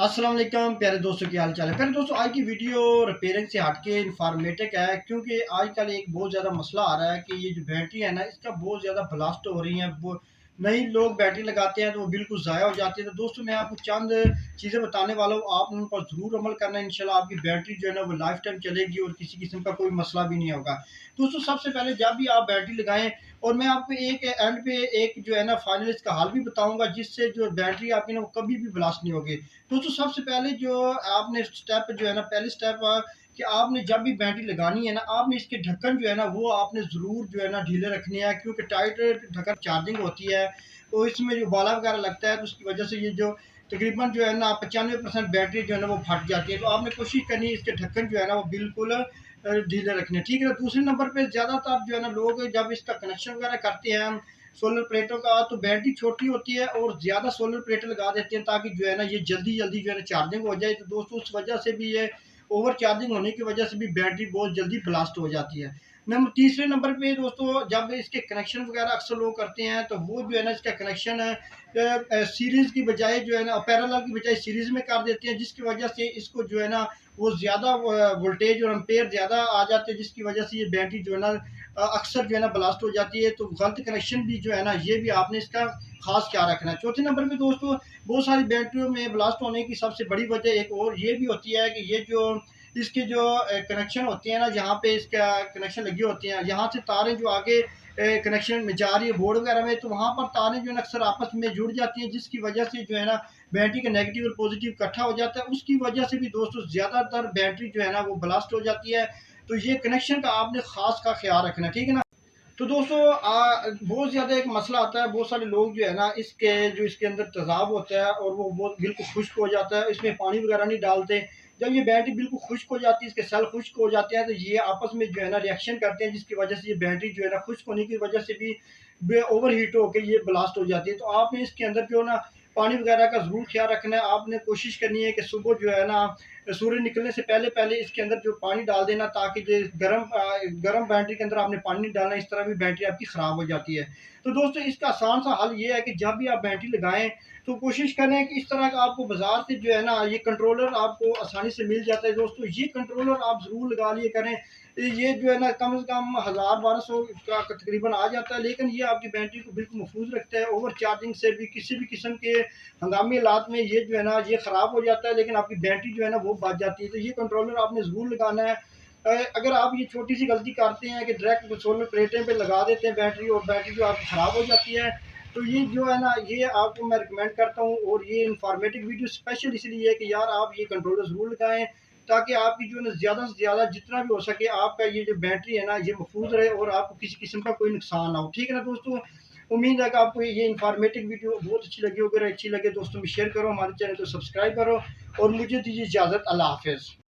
अस्सलाम वालेकुम प्यारे दोस्तों, की हाल चाल है। प्यारे दोस्तों, आज की वीडियो रिपेयरिंग से हटके इन्फॉर्मेटिव है, क्योंकि आजकल एक बहुत ज़्यादा मसला आ रहा है कि ये जो बैटरी है ना, इसका बहुत ज़्यादा ब्लास्ट हो रही है। वो नई लोग बैटरी लगाते हैं तो वो बिल्कुल ज़ाया हो जाती है। तो दोस्तों, मैं आपको चंद चीज़ें बताने वाला हूँ, आप उन पर ज़रूर अमल करना है। इंशाल्लाह आपकी बैटरी जो है ना वो लाइफ टाइम चलेगी और किसी किस्म का कोई मसला भी नहीं होगा। दोस्तों, सबसे पहले जब भी आप बैटरी लगाएं, और मैं आपको एक एंड पे एक जो है ना फाइनल इसका हल भी बताऊंगा, जिससे जो बैटरी आपकी ना वो कभी भी ब्लास्ट नहीं होगी। दोस्तों, सबसे पहले जो आपने स्टेप जो है ना, पहले स्टेप कि आपने जब भी बैटरी लगानी है ना, आपने इसके ढक्कन जो है ना वो आपने ज़रूर जो है ना ढीले रखने हैं, क्योंकि टाइट ढक्कन चार्जिंग होती है तो इसमें जो उबाला वगैरह लगता है, तो उसकी वजह से ये जो तकरीबन जो है ना 95% बैटरी जो है ना वो फट जाती है। तो आपने कोशिश करनी है इसके ढक्कन जो है ना वो बिल्कुल ढीले रखने हैं, ठीक है ना। दूसरे नंबर पे ज़्यादातर जो है ना लोग जब इसका कनेक्शन वगैरह करते हैं सोलर प्लेटों का, तो बैटरी छोटी होती है और ज़्यादा सोलर प्लेटें लगा देते हैं ताकि जो है ना ये जल्दी जल्दी जो है ना चार्जिंग हो जाए। तो दोस्तों, उस वजह से भी ये ओवर चार्जिंग होने की वजह से भी बैटरी बहुत जल्दी ब्लास्ट हो जाती है। नंबर तीसरे नंबर पे दोस्तों, जब इसके कनेक्शन वगैरह अक्सर लोग करते हैं तो वो जो है ना इसका कनेक्शन है सीरीज़ की बजाय जो है ना पैरेलल की बजाय सीरीज़ में कर देते हैं, जिसकी वजह से इसको जो है ना वो ज़्यादा वोल्टेज और एम्पेयर ज़्यादा आ जाते हैं, जिसकी वजह से ये बैटरी जो है ना अक्सर जो है ना ब्लास्ट हो जाती है। तो गलत कनेक्शन भी जो है ना ये भी आपने इसका खास ख्याल रखना है। चौथे नंबर पे दोस्तों, बहुत सारी बैटरियों में ब्लास्ट होने की सबसे बड़ी वजह एक और ये भी होती है कि ये जो इसके जो कनेक्शन होते हैं ना, जहाँ पे इसका कनेक्शन लगे होते हैं, यहाँ से तारें जो आगे कनेक्शन में जा रही है बोर्ड वगैरह में, तो वहाँ पर तारें जो है ना अक्सर आपस में जुड़ जाती हैं, जिसकी वजह से जो है ना बैटरी का नेगेटिव और पॉजिटिव इकट्ठा हो जाता है। उसकी वजह से भी दोस्तों ज़्यादातर बैटरी जो है ना वो ब्लास्ट हो जाती है। तो ये कनेक्शन का आपने खास का ख्याल रखना है, ठीक है ना। तो दोस्तों, बहुत ज़्यादा एक मसला आता है, बहुत सारे लोग जो है ना इसके जो इसके अंदर तेज़ाब होता है और वो बहुत बिल्कुल खुश्क हो जाता है, इसमें पानी वगैरह नहीं डालते। जब ये बैटरी बिल्कुल खुश्क हो जाती है, इसके सेल खुश्क हो जाते हैं, तो ये आपस में जो है ना रिएक्शन करते हैं, जिसकी वजह से ये बैटरी जो है ना खुश्क होने की वजह से भी ओवर हीट होकर ये ब्लास्ट हो जाती है। तो आपने इसके अंदर जो ना पानी वगैरह का ज़रूर ख्याल रखना है। आपने कोशिश करनी है कि सुबह जो है ना सूर्य निकलने से पहले पहले इसके अंदर जो पानी डाल देना, ताकि जो गर्म बैटरी के अंदर आपने पानी नहीं डालना, इस तरह भी बैटरी आपकी ख़राब हो जाती है। तो दोस्तों, इसका आसान सा हल ये है कि जब भी आप बैटरी लगाएं तो कोशिश करें कि इस तरह का आपको बाजार से जो है ना ये कंट्रोलर आपको आसानी से मिल जाता है। दोस्तों, ये कंट्रोलर आप ज़रूर लगा लिए करें। ये जो है ना कम से कम 1000-1200 का तकरीबन आ जाता है, लेकिन ये आपकी बैटरी को बिल्कुल महफूज रखता है ओवर चार्जिंग से भी। किसी भी किस्म के हंगामी हालात में ये जो है ना ये ख़राब हो जाता है, लेकिन आपकी बैटरी जो है ना वो बच जाती है। तो ये कंट्रोलर आपने ज़रूर लगाना है। अगर आप ये छोटी सी गलती करते हैं कि डायरेक्ट सोलर प्लेटें पे लगा देते हैं बैटरी, और बैटरी जो आपकी ख़राब हो जाती है, तो ये जो है ना ये आपको मैं रिकमेंड करता हूँ। और ये इन्फॉर्मेटिव वीडियो स्पेशल इसलिए है कि यार आप ये कंट्रोलर ज़रूर लगाएं, ताकि आपकी जो है ना ज़्यादा से ज़्यादा जितना भी हो सके आपका ये जो बैटरी है ना ये महफूज रहे और आपको किसी किस्म का कोई नुकसान ना हो, ठीक है ना दोस्तों। उम्मीद है कि आपको ये इन्फॉर्मेटिव वीडियो बहुत अच्छी लगी। अगर अच्छी लगे दोस्तों में शेयर करो, हमारे चैनल को सब्सक्राइब करो और मुझे दीजिए इजाज़त। अल्लाह हाफ़िज़।